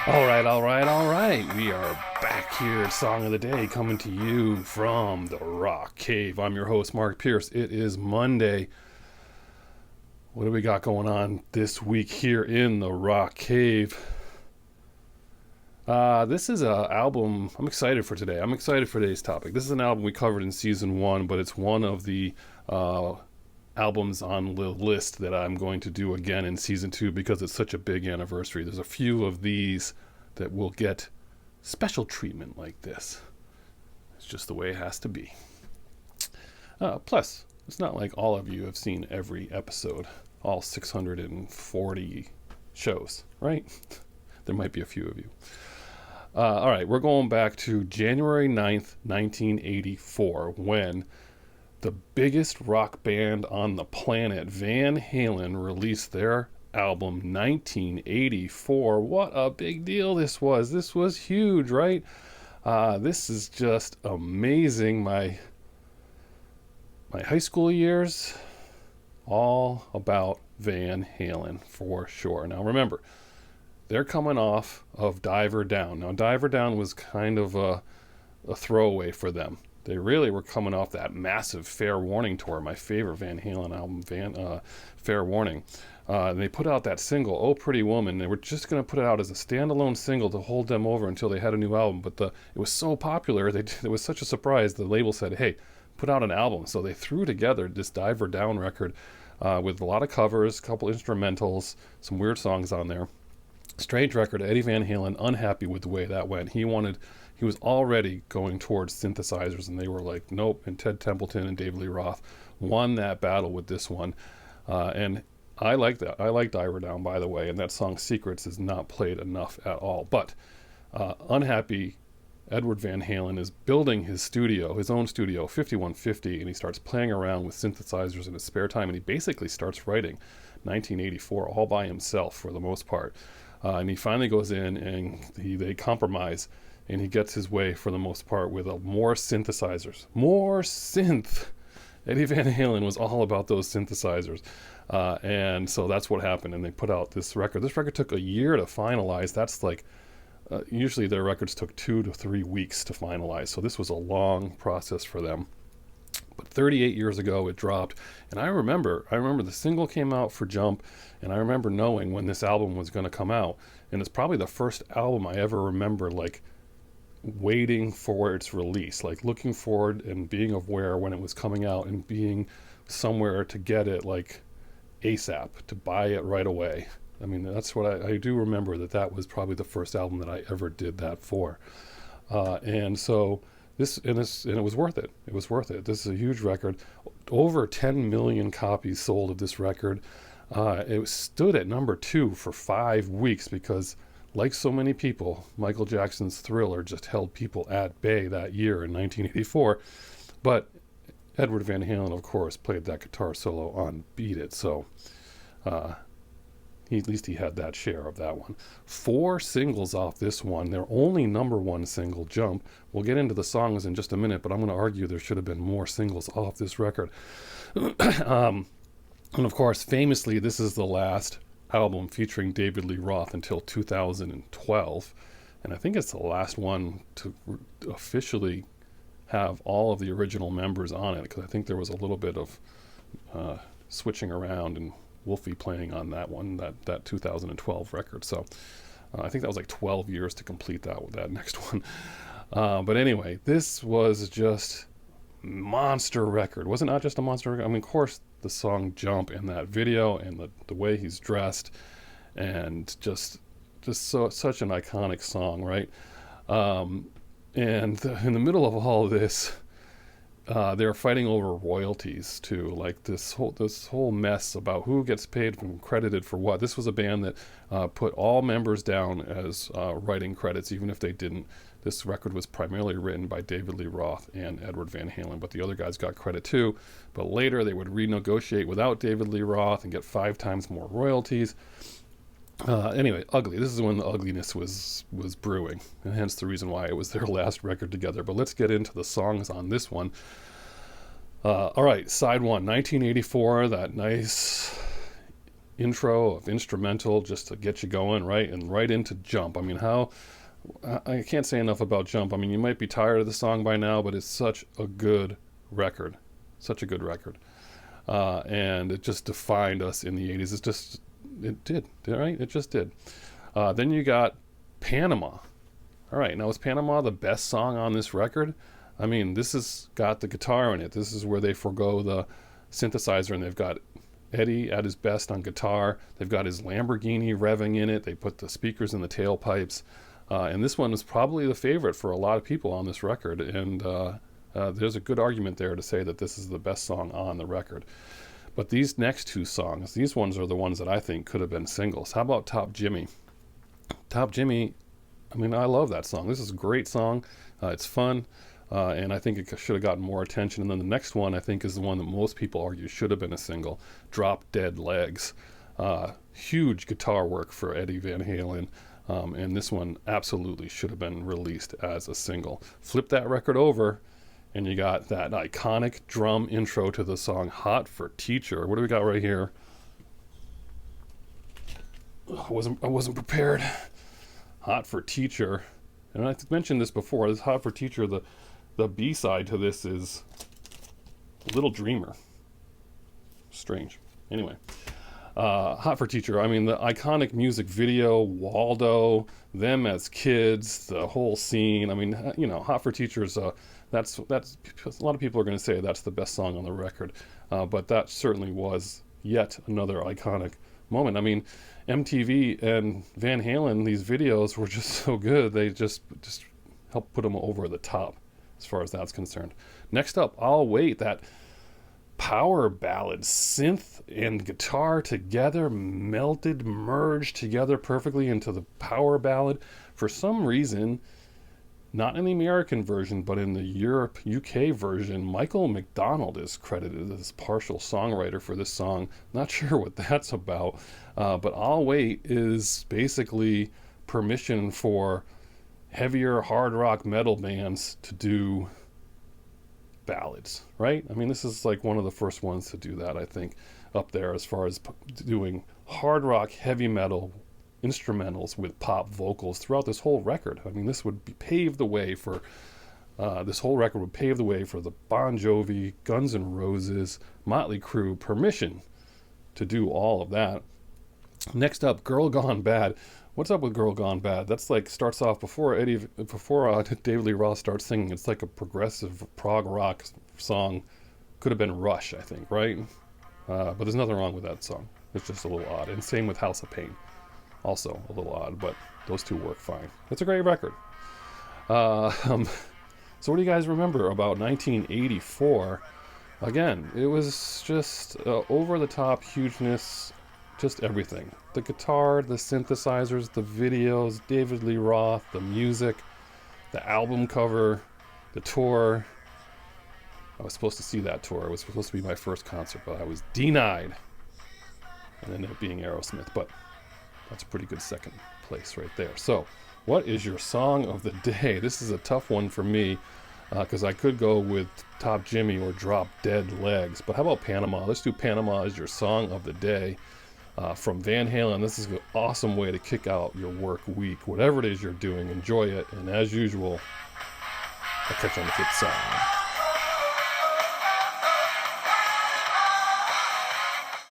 All right. We are back here at Song of the Day, coming to you from the Rock Cave. I'm your host, Mark Pierce. It is Monday. What do we got going on this week here in the Rock Cave? This is an album I'm excited for today. I'm excited for today's topic. This is an album we covered in season 1, but it's one of the albums on the list that I'm going to do again in season 2 because it's such a big anniversary. There's a few of these that will get special treatment like this. It's just the way it has to be. Plus, it's not like all of you have seen every episode, all 640 shows, right? There might be a few of you. All right, we're going back to January 9th, 1984, when the biggest rock band on the planet, Van Halen, released their album 1984. What a big deal this was. This was huge, right? This is just amazing. My high school years, all about Van Halen for sure. Now remember, they're coming off of Diver Down. Now Diver Down was kind of a throwaway for them. They really were coming off that massive Fair Warning tour, my favorite Van Halen album, Fair Warning. And they put out that single, Oh Pretty Woman. They were just going to put it out as a standalone single to hold them over until they had a new album. But it was so popular, it was such a surprise, the label said, hey, put out an album. So they threw together this Diver Down record with a lot of covers, a couple instrumentals, some weird songs on there. Strange record. Eddie Van Halen, unhappy with the way that went. He was already going towards synthesizers, and they were like, nope. And Ted Templeton and David Lee Roth won that battle with this one. And I like that. I like Diver Down, by the way, and that song Secrets is not played enough at all. But unhappy Edward Van Halen is building his own studio, 5150, and he starts playing around with synthesizers in his spare time, and he basically starts writing 1984 all by himself for the most part. And he finally goes in and they compromise, and he gets his way for the most part with more synthesizers. More synth! Eddie Van Halen was all about those synthesizers. And so that's what happened, and they put out this record. This record took a year to finalize. That's like, usually their records took 2 to 3 weeks to finalize. So this was a long process for them. But 38 years ago it dropped, and I remember the single came out for Jump, and I remember knowing when this album was going to come out, and it's probably the first album I ever remember like waiting for its release, like looking forward and being aware when it was coming out and being somewhere to get it like ASAP, to buy it right away. I mean, that's what I do remember, that was probably the first album that I ever did that for. And so and it was worth it. It was worth it. This is a huge record. Over 10 million copies sold of this record. It stood at number 2 for 5 weeks because, like so many people, Michael Jackson's Thriller just held people at bay that year in 1984. But Edward Van Halen, of course, played that guitar solo on Beat It. So at least he had that share of that one. 4 singles off this one. Their only number 1 single, Jump. We'll get into the songs in just a minute, but I'm going to argue there should have been more singles off this record. And of course, famously, this is the last album featuring David Lee Roth until 2012. And I think it's the last one to officially have all of the original members on it, because I think there was a little bit of switching around and Wolfie playing on that one, that 2012 record. So I think that was like 12 years to complete that next one. But anyway, this was just monster record. Was it not just a monster record? I mean, of course, the song Jump and that video and the way he's dressed, and just such an iconic song, right? And in the middle of all of this, they're fighting over royalties too, like this whole mess about who gets paid and credited for what. This was a band that put all members down as writing credits, even if they didn't. This record was primarily written by David Lee Roth and Edward Van Halen, but the other guys got credit too. But later they would renegotiate without David Lee Roth and get 5 times more royalties. Anyway, ugly. This is when the ugliness was brewing, and hence the reason why it was their last record together. But let's get into the songs on this one. All right, side 1, 1984, that nice intro of instrumental just to get you going, right? And right into Jump. I mean, I can't say enough about Jump. I mean, you might be tired of the song by now, but it's such a good record. Such a good record. And it just defined us in the 80s. It did, right? It just did. Then you got Panama. All right, now is Panama the best song on this record? I mean, this has got the guitar in it. This is where they forgo the synthesizer, and they've got Eddie at his best on guitar. They've got his Lamborghini revving in it. They put the speakers in the tailpipes. And this one is probably the favorite for a lot of people on this record. And there's a good argument there to say that this is the best song on the record. But these next two songs, these ones are the ones that I think could have been singles. How about Top Jimmy? Top Jimmy, I mean, I love that song. This is a great song. It's fun. And I think it should have gotten more attention. And then the next one, I think, is the one that most people argue should have been a single. Drop Dead Legs. Huge guitar work for Eddie Van Halen. And this one absolutely should have been released as a single. Flip that record over, and you got that iconic drum intro to the song Hot for Teacher. What do we got right here? I wasn't prepared. Hot for Teacher. And I mentioned this before. This Hot for Teacher, the B-side to this is Little Dreamer. Strange. Anyway. Hot for Teacher. I mean, the iconic music video, Waldo, them as kids, the whole scene. I mean, you know, Hot for Teacher is that's a lot of people are going to say that's the best song on the record, but that certainly was yet another iconic moment. I mean, MTV and Van Halen, these videos were just so good. They just helped put them over the top as far as that's concerned. Next up, I'll Wait. That power ballad, synth and guitar together, merged together perfectly into the power ballad. For some reason, not in the American version, but in the UK version, Michael McDonald is credited as partial songwriter for this song. Not sure what that's about, but I'll Wait is basically permission for heavier hard rock metal bands to do ballads, right? I mean, this is like one of the first ones to do that, I think, up there as far as doing hard rock, heavy metal instrumentals with pop vocals throughout this whole record. I mean, this would pave the way for this whole record would pave the way for the Bon Jovi, Guns N' Roses, Motley Crue permission to do all of that. Next up, Girl Gone Bad. What's up with Girl Gone Bad? That's like starts off before David Lee Roth starts singing. It's like a progressive prog rock song. Could have been Rush, I think, right? But there's nothing wrong with that song. It's just a little odd. And same with House of Pain. Also a little odd, but those two work fine. It's a great record. So what do you guys remember about 1984? Again, it was just over-the-top hugeness, just everything. The guitar, the synthesizers, the videos, David Lee Roth, the music, the album cover, the tour. I was supposed to see that tour. It was supposed to be my first concert, but I was denied. And ended up being Aerosmith, but that's a pretty good second place right there. So, what is your song of the day? This is a tough one for me because I could go with Top Jimmy or Drop Dead Legs. But how about Panama? Let's do Panama as your song of the day from Van Halen. This is an awesome way to kick out your work week. Whatever it is you're doing, enjoy it. And as usual, I'll catch you on the flip side.